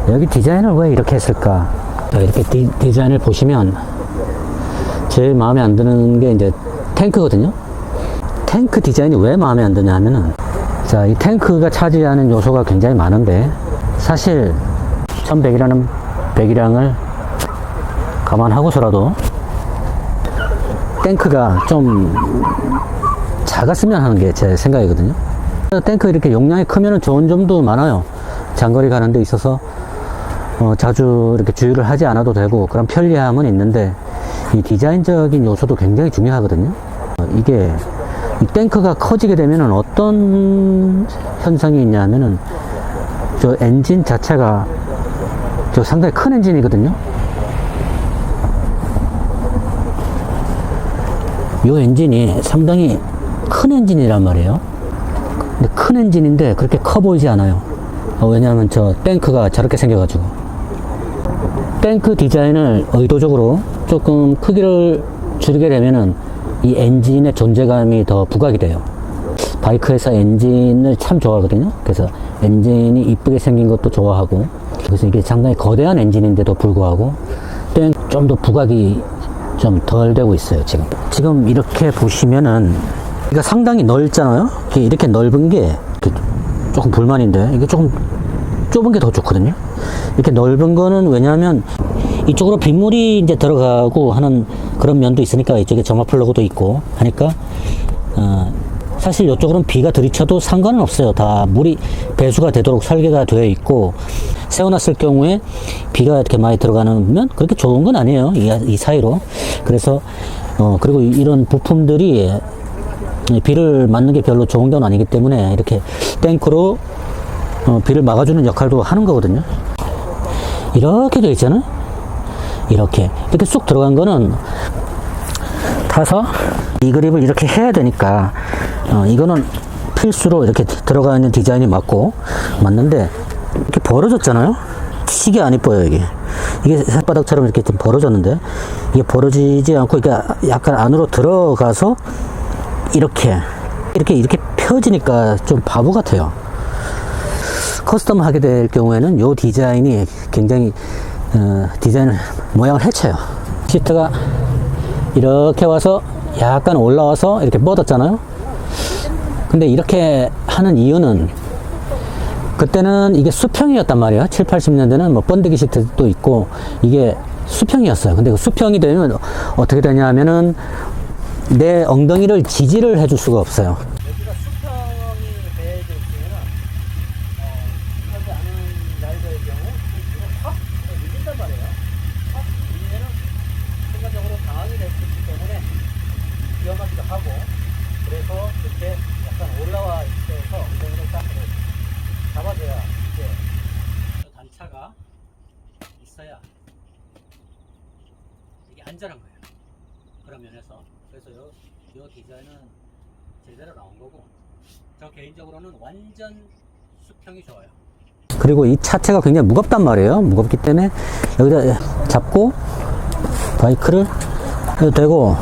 여기 디자인을 왜 이렇게 했을까? 자, 이렇게 디자인을 보시면 제일 마음에 안 드는 게 이제 탱크거든요. 탱크 디자인이 왜 마음에 안 드냐 하면은, 자, 이 탱크가 차지하는 요소가 굉장히 많은데, 사실 1100이라는 배기량을 감안하고서라도 탱크가 좀 작았으면 하는 게 제 생각이거든요. 탱크 이렇게 용량이 크면 좋은 점도 많아요. 장거리 가는 데 있어서 자주 이렇게 주유를 하지 않아도 되고 그런 편리함은 있는데, 이 디자인적인 요소도 굉장히 중요하거든요. 이게 이 탱크가 커지게 되면 어떤 현상이 있냐면은, 저 엔진 자체가 저 상당히 큰 엔진이거든요. 이 엔진이 상당히 큰 엔진이란 말이에요. 근데 큰 엔진인데 그렇게 커 보이지 않아요. 왜냐하면 저 탱크가 저렇게 생겨가지고. 탱크 디자인을 의도적으로 조금 크기를 줄이게 되면은 이 엔진의 존재감이 더 부각이 돼요. 바이크에서 엔진을 참 좋아하거든요. 그래서 엔진이 이쁘게 생긴 것도 좋아하고, 그래서 이게 상당히 거대한 엔진인데도 불구하고 좀 더 부각이 좀 덜 되고 있어요. 지금 이렇게 보시면은 이거 상당히 넓잖아요. 이렇게 넓은 게 조금 불만인데, 이게 조금 좁은 게 더 좋거든요. 이렇게 넓은 거는 왜냐하면 이쪽으로 빗물이 이제 들어가고 하는 그런 면도 있으니까, 이쪽에 점화 플러그도 있고 하니까 사실 이쪽으로는 비가 들이쳐도 상관은 없어요. 다 물이 배수가 되도록 설계가 되어 있고, 세워놨을 경우에 비가 이렇게 많이 들어가면 그렇게 좋은 건 아니에요. 이 사이로. 그래서 그리고 이런 부품들이 비를 맞는 게 별로 좋은 건 아니기 때문에 이렇게 탱크로 비를 막아주는 역할도 하는 거거든요. 이렇게 되어 있잖아요. 이렇게 쑥 들어간 거는 타서 이 그립을 이렇게 해야 되니까 이거는 필수로 이렇게 들어가 있는 디자인이 맞는데, 이렇게 벌어졌잖아요. 치기 안 이뻐요. 이게 혓바닥처럼 이렇게 좀 벌어졌는데, 이게 벌어지지 않고 이게 약간 안으로 들어가서 이렇게 펴지니까 좀 바보 같아요. 커스텀 하게 될 경우에는 이 디자인이 굉장히 디자인을 모양을 해쳐요. 시트가 이렇게 와서 약간 올라와서 이렇게 뻗었잖아요. 근데 이렇게 하는 이유는, 그때는 이게 수평이었단 말이에요. 7, 80년대는 뭐 번데기 시트도 있고 이게 수평이었어요. 근데 그 수평이 되면 어떻게 되냐 하면은 내 엉덩이를 지지를 해줄 수가 없어요. 여기가 수평이 되어져 있으면 하지 않은 라이더의 경우 이거 확 밀린단 말이에요. 확 밀리면은 순간적으로 당황이 될 수 있기 때문에 위험하기도 하고, 그래서 이렇게 약간 올라와 있어서 엉덩이를 딱 잡아줘야 이제 단차가 있어야 이게 안전한 거예요. 그런 면에서. 그래서 이 디자인은 제대로 나온 거고, 저 개인적으로는 완전 수평이 좋아요. 그리고 이 차체가 굉장히 무겁단 말이에요. 무겁기 때문에 여기다 잡고 바이크를 해도 되고,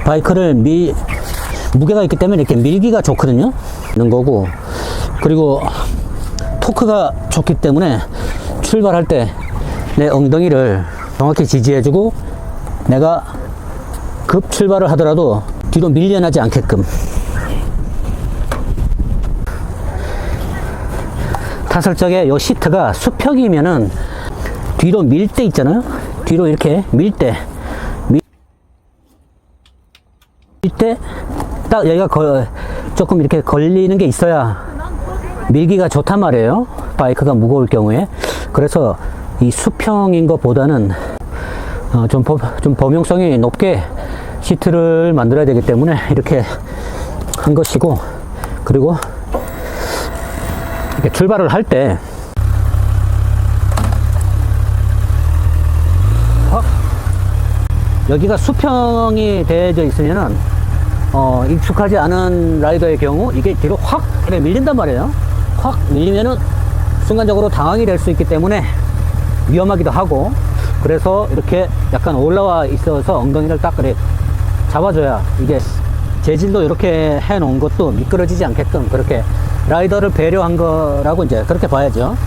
바이크를 무게가 있기 때문에 이렇게 밀기가 좋거든요. 있는 거고, 그리고 토크가 좋기 때문에 출발할 때 내 엉덩이를 정확히 지지해주고, 내가 급 출발을 하더라도 뒤로 밀려나지 않게끔. 탔을 적에 이 시트가 수평이면은 뒤로 밀 때 있잖아요. 뒤로 이렇게 밀 때 딱 여기가 조금 이렇게 걸리는 게 있어야 밀기가 좋단 말이에요. 바이크가 무거울 경우에. 그래서 이 수평인 것보다는 좀 범용성이 높게 시트를 만들어야 되기 때문에 이렇게 한 것이고, 그리고 이렇게 출발을 할 때 여기가 수평이 되어져 있으면은 익숙하지 않은 라이더의 경우 이게 뒤로 확 이렇게 밀린단 말이에요. 확 밀리면은 순간적으로 당황이 될 수 있기 때문에 위험하기도 하고, 그래서 이렇게 약간 올라와 있어서 엉덩이를 딱 그래 잡아줘야, 이게 재질도 이렇게 해 놓은 것도 미끄러지지 않게끔 그렇게 라이더를 배려한 거라고 이제 그렇게 봐야죠.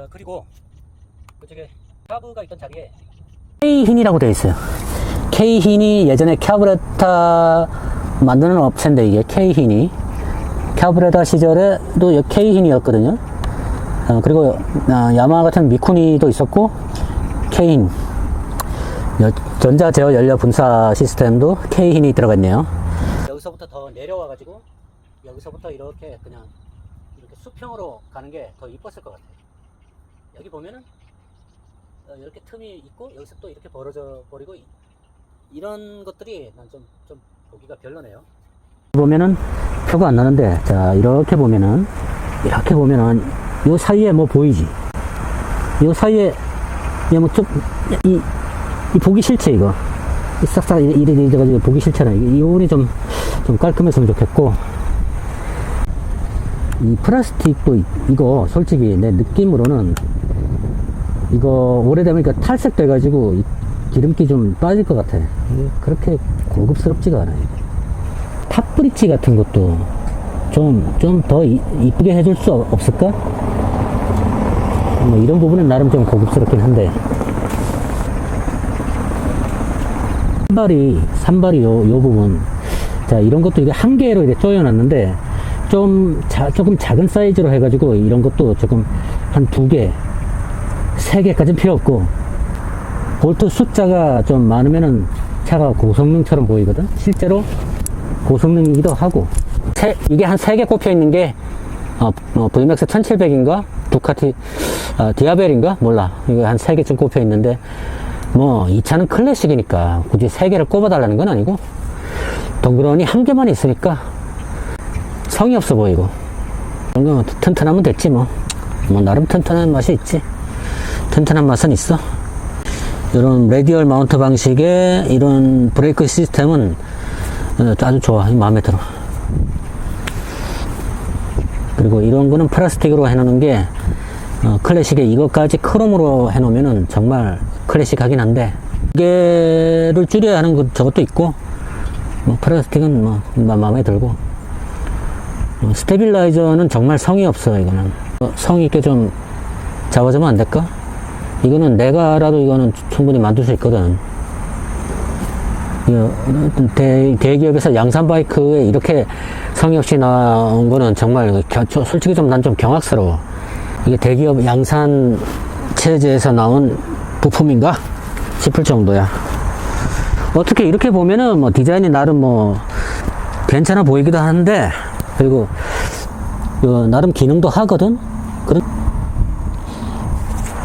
그리고 그쪽에 캬브가 있던 자리에 K흰이라고 되어 있어요. K흰이 예전에 캬브레타 만드는 업체인데, 이게 K흰이 캬브레타 시절에도 K흰이었거든요. 그리고 야마하 같은 미쿠니도 있었고, K흰 전자 제어 연료 분사 시스템도 K흰이 들어가 있네요. 여기서부터 더 내려와 가지고 여기서부터 이렇게 그냥 이렇게 수평으로 가는 게 더 이뻤을 것 같아요. 여기 보면은 이렇게 틈이 있고 여기서 또 이렇게 벌어져 버리고, 이런 것들이 난 좀 보기가 별로네요. 보면은 표가 안 나는데, 자 이렇게 보면은 요 사이에 뭐 보이지? 요 사이에 뭐 좀 이 보기 싫지, 이거 싹싹 이래 가지고 보기 싫잖아. 이 부분이 좀 깔끔했으면 좋겠고, 이 플라스틱도 이거 솔직히 내 느낌으로는 이거 오래되면 탈색 돼가지고 기름기 좀 빠질 것 같아. 그렇게 고급스럽지가 않아요. 탑브릿지 같은 것도 좀 더 이쁘게 해줄 수 없을까? 뭐 이런 부분은 나름 좀 고급스럽긴 한데, 산발이 요 부분, 자 이런 것도 이게 한 개로 이렇게 조여놨는데 조금 작은 사이즈로 해가지고 이런 것도 조금 한 2개, 3개까지는 필요 없고, 볼트 숫자가 좀 많으면은 차가 고성능처럼 보이거든. 실제로 고성능이기도 하고, 이게 한 3개 꼽혀 있는 게 VMAX 1700인가 두카티 디아벨인가 몰라, 이거 한 3개쯤 꼽혀 있는데, 뭐 이 차는 클래식이니까 굳이 3개를 꼽아 달라는 건 아니고, 덩그러니 1개만 있으니까 성의 없어 보이고, 그런 거 튼튼하면 됐지. 뭐 나름 튼튼한 맛이 있지. 튼튼한 맛은 있어. 이런 레디얼 마운트 방식의 이런 브레이크 시스템은 아주 좋아. 마음에 들어. 그리고 이런 거는 플라스틱으로 해놓는 게 클래식에 이것까지 크롬으로 해놓으면은 정말 클래식하긴 한데, 무게를 줄여야 하는 저것도 있고, 뭐 플라스틱은 뭐 마음에 들고, 스테빌라이저는 정말 성의 없어. 이거는 성의 있게 좀 잡아주면 안 될까? 이거는 내가라도 이거는 충분히 만들 수 있거든. 대기업에서 양산 바이크에 이렇게 성의 없이 나온 거는 정말 솔직히 난 좀 경악스러워. 이게 대기업 양산 체제에서 나온 부품인가 싶을 정도야. 어떻게 이렇게 보면은 뭐 디자인이 나름 뭐 괜찮아 보이기도 하는데, 그리고 나름 기능도 하거든.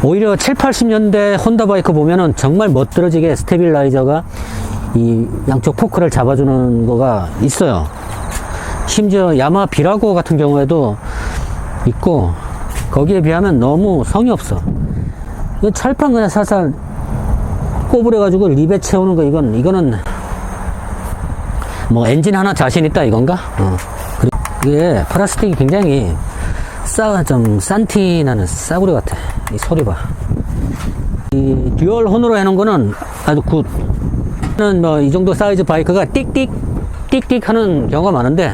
오히려 7, 80년대 혼다 바이크 보면은 정말 멋들어지게 스테빌라이저가 이 양쪽 포크를 잡아주는 거가 있어요. 심지어 야마하 비라고 같은 경우에도 있고, 거기에 비하면 너무 성의 없어. 이거 철판 그냥 살살 꼬부려가지고 립에 채우는 거, 이거는 뭐 엔진 하나 자신 있다 이건가? 그리고 이게 플라스틱이 굉장히 좀 싼티 나는 싸구려 같아. 이 소리 봐. 이 듀얼 혼으로 해놓은 거는 아주 굿. 뭐 이 정도 사이즈 바이크가 띡띡 하는 경우가 많은데,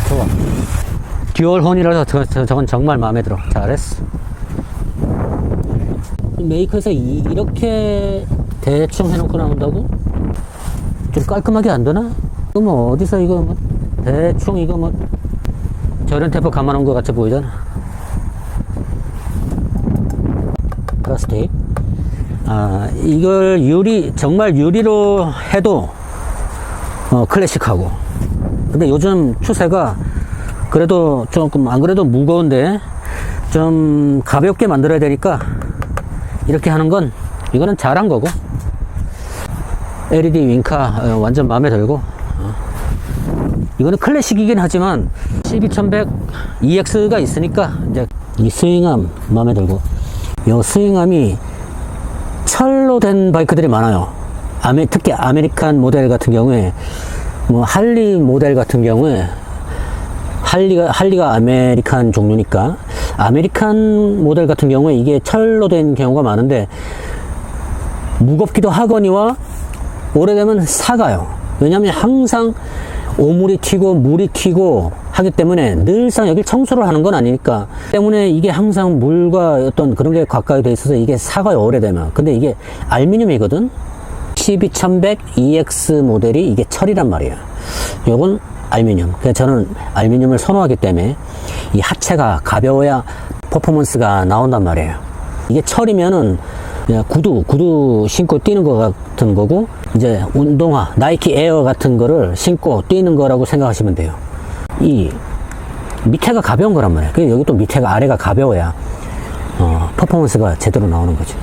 좋아. 듀얼 혼이라서 저건 정말 마음에 들어. 잘했어. 메이커에서 이렇게 대충 해놓고 나온다고? 좀 깔끔하게 안 되나? 이거 뭐 어디서 이거 뭐 대충 이거 뭐 저런 테이프 감아놓은 것 같이 보이잖아. 플라스틱. 이걸 정말 유리로 해도 클래식하고, 근데 요즘 추세가 그래도 조금 안 그래도 무거운데 좀 가볍게 만들어야 되니까 이렇게 하는 건, 이거는 잘한 거고, LED 윙카 완전 마음에 들고, 이거는 클래식이긴 하지만 12100 EX가 있으니까 이제 이 스윙암 마음에 들고, 이 스윙암이 철로 된 바이크들이 많아요. 특히 아메리칸 모델 같은 경우에, 뭐 할리 모델 같은 경우에, 할리가 아메리칸 종류니까 아메리칸 모델 같은 경우에 이게 철로 된 경우가 많은데, 무겁기도 하거니와 오래되면 삭아요. 왜냐면 항상 오물이 튀고 물이 튀고 하기 때문에 늘상 여기 청소를 하는 건 아니니까 때문에 이게 항상 물과 어떤 그런 게 가까이 돼 있어서 이게 사가요, 오래되면. 근데 이게 알루미늄이거든. 12100 EX 모델이 이게 철이란 말이에요. 요건 알루미늄. 그래서 저는 알루미늄을 선호하기 때문에 이 하체가 가벼워야 퍼포먼스가 나온단 말이에요. 이게 철이면은 그냥 구두 신고 뛰는 거 같은 거고, 이제 운동화, 나이키 에어 같은 거를 신고 뛰는 거라고 생각하시면 돼요. 이 밑에가 가벼운 거란 말이에요. 그래서 여기 또 밑에가 아래가 가벼워야 퍼포먼스가 제대로 나오는 거죠.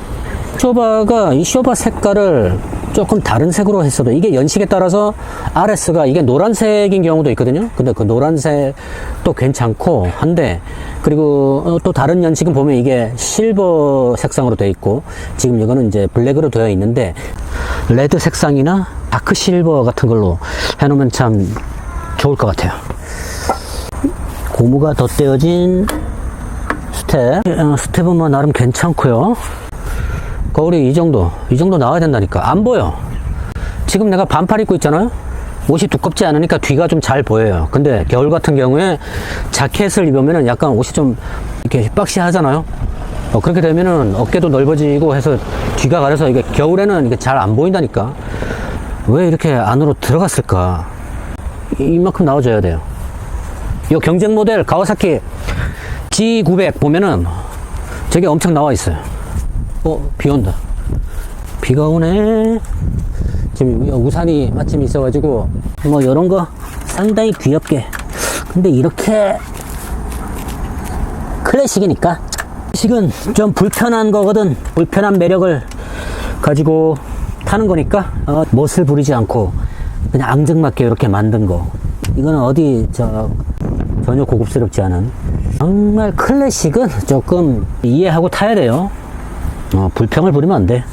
쇼바가 이 쇼바 색깔을 조금 다른 색으로 했어도 이게 연식에 따라서 RS가 이게 노란색인 경우도 있거든요. 근데 그 노란색도 괜찮고 한데, 그리고 또 다른 연식은 보면 이게 실버 색상으로 되어 있고, 지금 이거는 이제 블랙으로 되어 있는데 레드 색상이나 다크 실버 같은 걸로 해놓으면 참 좋을 것 같아요. 고무가 덧대어진 스텝은 뭐 나름 괜찮고요. 거울이 이 정도 나와야 된다니까. 안 보여. 지금 내가 반팔 입고 있잖아요. 옷이 두껍지 않으니까 뒤가 좀 잘 보여요. 근데 겨울 같은 경우에 자켓을 입으면은 약간 옷이 좀 이렇게 박시하잖아요. 그렇게 되면은 어깨도 넓어지고 해서 뒤가 가려서 이게 겨울에는 이게 잘 안 보인다니까. 왜 이렇게 안으로 들어갔을까? 이만큼 나와줘야 돼요. 이 경쟁 모델 가와사키 G900 보면은 저게 엄청 나와 있어요. 비 온다. 비가 오네. 지금 우산이 마침 있어가지고 뭐 이런 거 상당히 귀엽게. 근데 이렇게 클래식이니까. 클래식은 좀 불편한 거거든. 불편한 매력을 가지고 타는 거니까 멋을 부리지 않고 그냥 앙증맞게 이렇게 만든 거. 이거는 어디 전혀 고급스럽지 않은, 정말 클래식은 조금 이해하고 타야 돼요. 불평을 부리면 안 돼.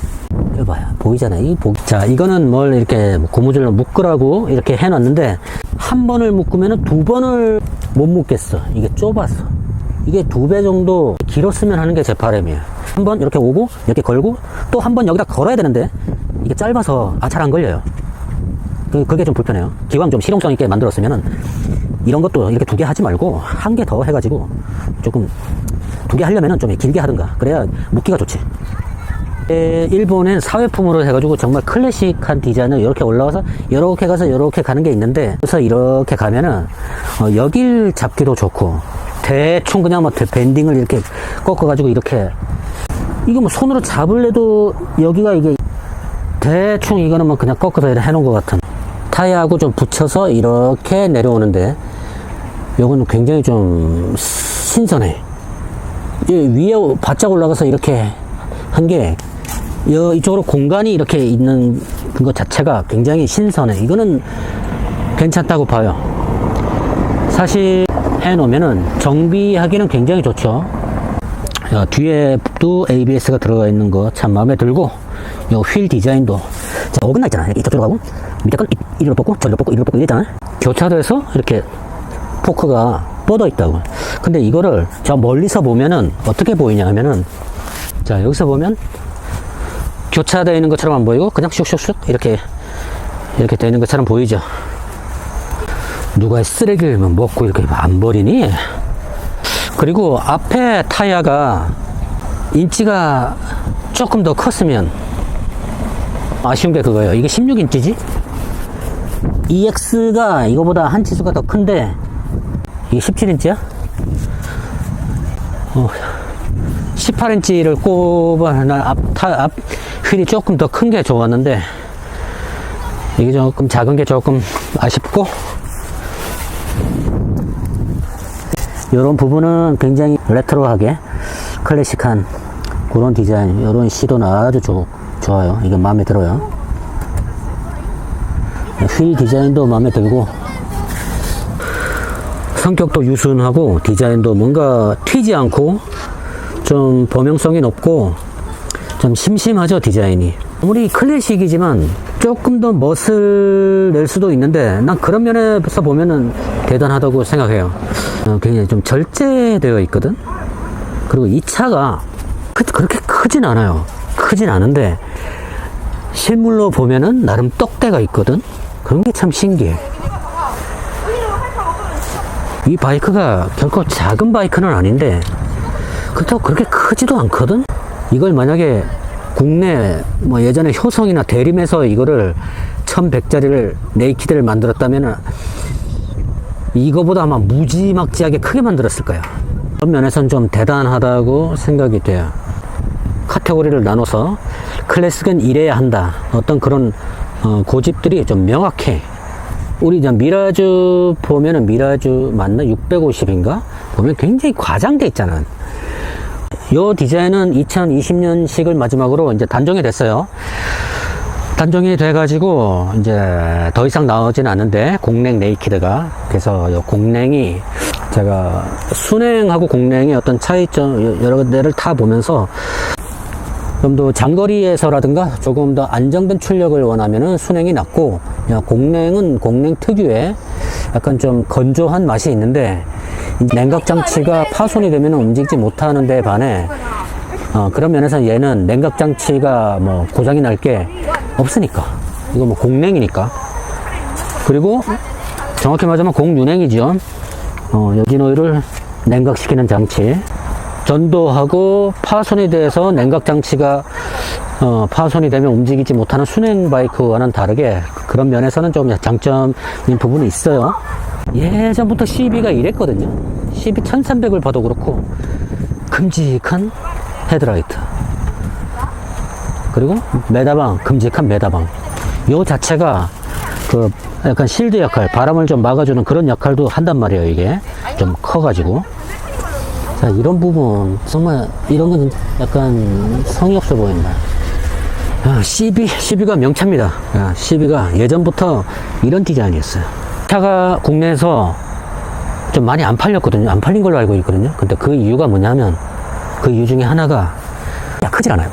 이거 봐요. 보이잖아요. 자, 이거는 뭘 이렇게 고무줄로 묶으라고 이렇게 해놨는데, 한 번을 묶으면 두 번을 못 묶겠어. 이게 좁아서. 이게 2배 정도 길었으면 하는 게 제 바람이에요. 한 번 이렇게 오고, 이렇게 걸고, 또 한 번 여기다 걸어야 되는데, 이게 짧아서 잘 안 걸려요. 그게 좀 불편해요. 기왕 좀 실용성 있게 만들었으면은, 이런 것도 이렇게 2개 하지 말고, 1개 더 해가지고, 조금, 2개 하려면은 좀 길게 하든가. 그래야 묶기가 좋지. 일본엔 사회품으로 해가지고 정말 클래식한 디자인을 이렇게 올라와서 이렇게 가서 이렇게 가는 게 있는데, 그래서 이렇게 가면은 여길 잡기도 좋고, 대충 그냥 뭐 밴딩을 이렇게 꺾어가지고 이렇게, 이거 뭐 손으로 잡을래도 여기가 이게 대충 이거는 뭐 그냥 꺾어서 해놓은 것 같은, 타이어하고 좀 붙여서 이렇게 내려오는데, 요거는 굉장히 좀 신선해. 위에 바짝 올라가서 이렇게 한 게, 이쪽으로 공간이 이렇게 있는 것 자체가 굉장히 신선해. 이거는 괜찮다고 봐요. 사실 해놓으면은 정비하기는 굉장히 좋죠. 뒤에도 ABS가 들어가 있는 거 참 마음에 들고, 요 휠 디자인도 어긋나 있잖아. 이렇게 이쪽으로 가고, 밑에 건 이리로 뽑고 저리로 뽑고 이리로 뽑고 이랬잖아요. 교차도에서 이렇게 포크가 뻗어 있다고. 근데 이거를 저 멀리서 보면은 어떻게 보이냐 하면은, 자, 여기서 보면 교차되어 있는 것처럼 안 보이고 그냥 슉슉슉 이렇게 되어 있는 것처럼 보이죠. 누가 쓰레기를 먹고 이렇게 안 버리니? 그리고 앞에 타이어가 인치가 조금 더 컸으면, 아쉬운 게 그거예요. 이게 16인치지? EX가 이거보다 한 치수가 더 큰데 이게 17인치야? 18인치를 꼽아. 앞 휠이 조금 더 큰 게 좋았는데, 이게 조금 작은 게 조금 아쉽고, 이런 부분은 굉장히 레트로하게 클래식한 그런 디자인, 이런 시도는 아주 좋아요. 이게 마음에 들어요. 휠 디자인도 마음에 들고, 성격도 유순하고, 디자인도 뭔가 튀지 않고 좀 범용성이 높고 좀 심심하죠, 디자인이. 아무리 클래식이지만 조금 더 멋을 낼 수도 있는데, 난 그런 면에서 보면은 대단하다고 생각해요. 굉장히 좀 절제되어 있거든. 그리고 이 차가 그렇게 크진 않아요. 크진 않은데 실물로 보면은 나름 떡대가 있거든. 그런 게 참 신기해. 이 바이크가 결코 작은 바이크는 아닌데 그렇다고 그렇게 크지도 않거든. 이걸 만약에 국내 뭐 예전에 효성이나 대림에서 이거를 1100짜리를 네이키드를 만들었다면 이거보다 아마 무지막지하게 크게 만들었을 거야. 그런 면에서는 좀 대단하다고 생각이 돼요. 카테고리를 나눠서 클래식은 이래야 한다, 어떤 그런 고집들이 좀 명확해. 우리 이제 미라주 보면은, 미라주 맞나? 650인가? 보면 굉장히 과장돼 있잖아. 요 디자인은 2020년식을 마지막으로 이제 단종이 됐어요. 단종이 돼가지고 이제 더 이상 나오진 않는데, 공랭 네이키드가. 그래서 요 공랭이, 제가 순행하고 공랭의 어떤 차이점 여러 데를 타 보면서 좀 더 장거리에서라든가 조금 더 안정된 출력을 원하면은 순행이 낫고, 공랭은 공랭 특유의 약간 좀 건조한 맛이 있는데, 냉각 장치가 파손이 되면 움직이지 못하는 데 반해 그런 면에서 얘는 냉각 장치가 뭐 고장이 날 게 없으니까, 이거 뭐 공랭이니까. 그리고 정확히 말하자면 공유냉이죠. 여진 오일을 냉각시키는 장치. 전도하고 파손이 돼서 냉각 장치가 파손이 되면 움직이지 못하는 순행 바이크와는 다르게 그런 면에서는 좀 장점인 부분이 있어요. 예전부터 CB가 이랬거든요. CB 1300을 봐도 그렇고 큼직한 헤드라이트, 그리고 메다방, 큼직한 메다방. 요 자체가 그 약간 실드 역할, 바람을 좀 막아주는 그런 역할도 한단 말이에요. 이게 좀 커가지고. 자, 이런 부분 정말 이런 건 약간 성의 없어 보인다. CB가 명차입니다. CB가 예전부터 이런 디자인이었어요. 차가 국내에서 좀 많이 안 팔렸거든요. 안 팔린 걸로 알고 있거든요. 근데 그 이유가 뭐냐면, 그 이유 중에 하나가 크질 않아요.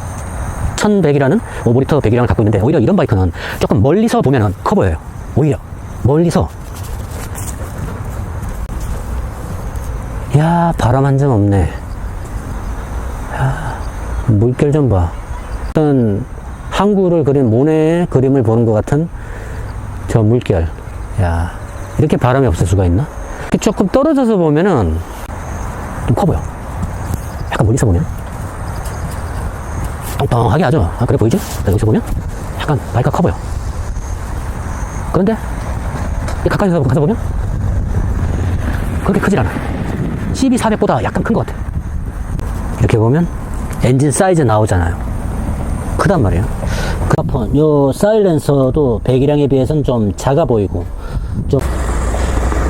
1100이라는 오버리터 배기량을 갖고 있는데, 오히려 이런 바이크는 조금 멀리서 보면은 커 보여요. 오히려 멀리서. 야, 바람 한 점 없네. 야, 물결 좀 봐. 어떤 항구를 그린 모네의 그림을 보는 것 같은 저 물결. 야, 이렇게 바람이 없을 수가 있나? 조금 떨어져서 보면은 좀 커 보여. 약간 멀리서 보면 똥똥하게 하죠. 그래 보이죠? 여기서 보면 약간 바이크가 커 보여. 그런데 가까이서 가서 보면 그렇게 크질 않아. CB400보다 약간 큰 것 같아. 이렇게 보면 엔진 사이즈 나오잖아요. 크단 말이에요. 요 사일렌서도 배기량에 비해서는 좀 작아 보이고, 좀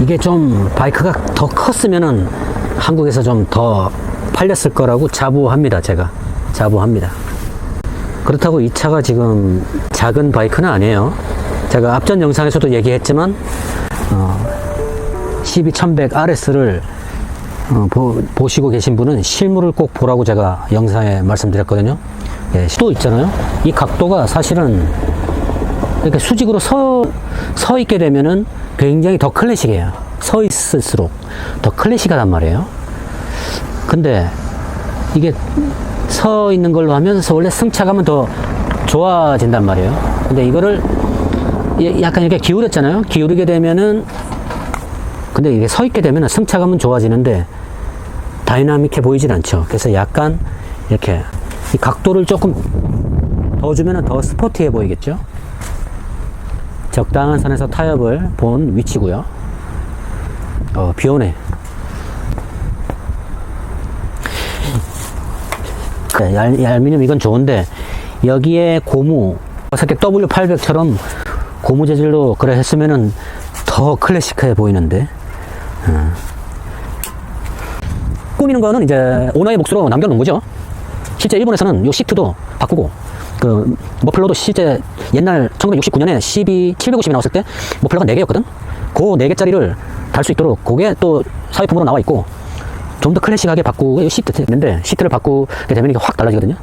이게 좀 바이크가 더 컸으면은 한국에서 좀 더 팔렸을 거라고 자부합니다. 제가 자부합니다. 그렇다고 이 차가 지금 작은 바이크는 아니에요. 제가 앞전 영상에서도 얘기했지만 CB1100RS를 보시고 계신 분은 실물을 꼭 보라고 제가 영상에 말씀드렸거든요. 예, 또 있잖아요. 이 각도가 사실은 이렇게 수직으로 서 있게 되면은 굉장히 더 클래식이에요. 서 있을수록 더 클래식하단 말이에요. 근데 이게 서 있는 걸로 하면서 원래 승차감은 더 좋아진단 말이에요. 근데 이거를 약간 이렇게 기울였잖아요. 기울이게 되면은, 근데 이게 서 있게 되면은 승차감은 좋아지는데 다이나믹해 보이진 않죠. 그래서 약간 이렇게 이 각도를 조금 더 주면은 더 스포티해 보이겠죠. 적당한 선에서 타협을 본 위치고요. 비 오네. 그래, 알루미늄 이건 좋은데, 여기에 고무, 어떻게 W800처럼 고무 재질로 그래 했으면은 더 클래식해 보이는데. 꾸미는 거는 이제 오너의 몫으로 남겨놓은 거죠. 실제 일본에서는 요 시트도 바꾸고, 그 머플러도 실제 옛날 1969년에 CB750이 나왔을 때 머플러가 4개였거든. 그 4개짜리를 달 수 있도록 그게 또 사회품으로 나와 있고, 좀 더 클래식하게 바꾸고 시트 있는데, 시트를 바꾸게 되면 이게 확 달라지거든요.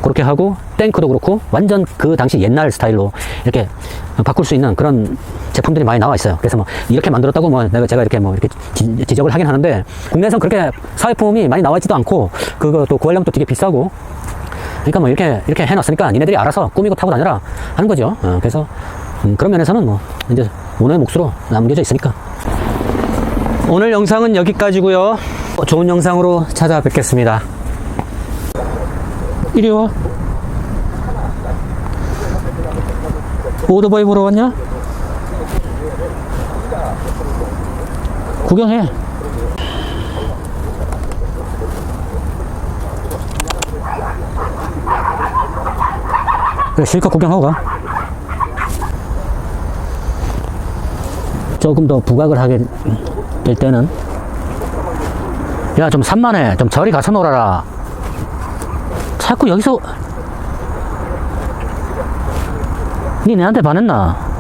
그렇게 하고 탱크도 그렇고 완전 그 당시 옛날 스타일로 이렇게 바꿀 수 있는 그런 제품들이 많이 나와 있어요. 그래서 뭐 이렇게 만들었다고 뭐 제가 이렇게 뭐 이렇게 지적을 하긴 하는데, 국내에서는 그렇게 사회품이 많이 나와 있지도 않고, 그거 또 구하려면 또 되게 비싸고, 그러니까 뭐 이렇게 해놨으니까 니네들이 알아서 꾸미고 타고 다녀라 하는 거죠. 그래서 그런 면에서는 뭐 이제 오너의 몫으로 남겨져 있으니까. 오늘 영상은 여기까지고요. 좋은 영상으로 찾아뵙겠습니다. 이리 와. 오토바이 보러 왔냐? 구경해. 그래, 실컷 구경하고 가. 조금 더 부각을 하게 될 때는, 야, 좀 산만해. 좀 저리 가서 놀아라. 자꾸 여기서 니 내한테 반했나?